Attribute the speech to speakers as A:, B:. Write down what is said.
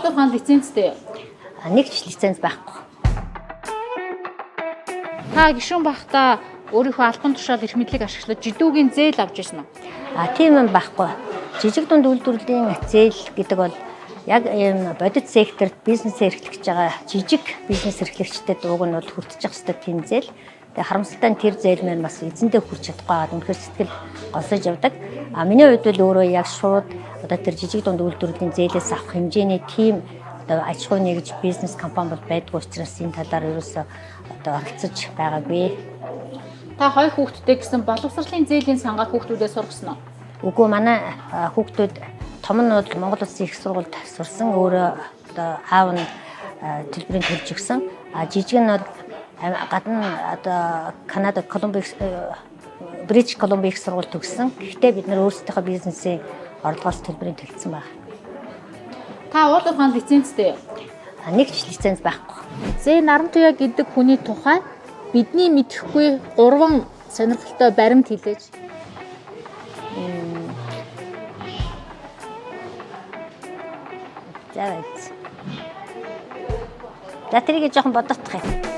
A: ухаан лицензтэй.
B: Нэг ч лиценз байхгүй.
A: Та гишүүн байхдаа өөрийнхөө албан тушаал эрх мэдлийг ашиглаж жидүүгийн зээл авч ирсэн үү?
B: Тийм юм байхгүй. Жижиг дунд үйлдвэрлэлийн зээл гэдэг бол яг ийм бодит секторт бизнес эрхлэж байгаа жижиг бизнес эрхлэгчдэд уг нь бол хүртэж явах ёстой тийм зээл. Тэгээ харамсалтай нь тэр зээл маань бас эзэндээ хүрч чадахгүй байгаа. Үнэхээр сэтгэл госож явдаг. Миний хувьд бол өөрөө яг шууд одоо тэр жижиг дунд үйлдвэрлэлийн зээлээс авах хэмжээний тийм одоо аж ахуй нэгж бизнес компани бол байдгүй учраас энэ талаар ерөөсөө одоо оролцож байгаагүй.
A: Та хоёр хүүхэдтэй гэсэн боловсролын зээлийн сангаар хүүхдүүдээ сургасан уу?
B: Үгүй манай хүүхдүүд том нь бол Монгол Улсын их сургуульд сурсан. Өөрөө одоо аав нь төлбөрийн төлж өгсөн. Жижиг нь бол гадна одоо Канада Бритиш Колумбия их сургууль төгссөн. Гэхдээ бид нар өөрсдийнхөө бизнесийн орлогоос төлбөрийн төлсөн байна.
A: Та уул ухаан лицензтэй.
B: Нэг ч лиценз байхгүй.
A: Зэ Нарантуя гэдэг хүний тухай бидний мэдэхгүй 3 сонирхолтой баримт хэлээч. За тэрийг жоохон бодоодох юм.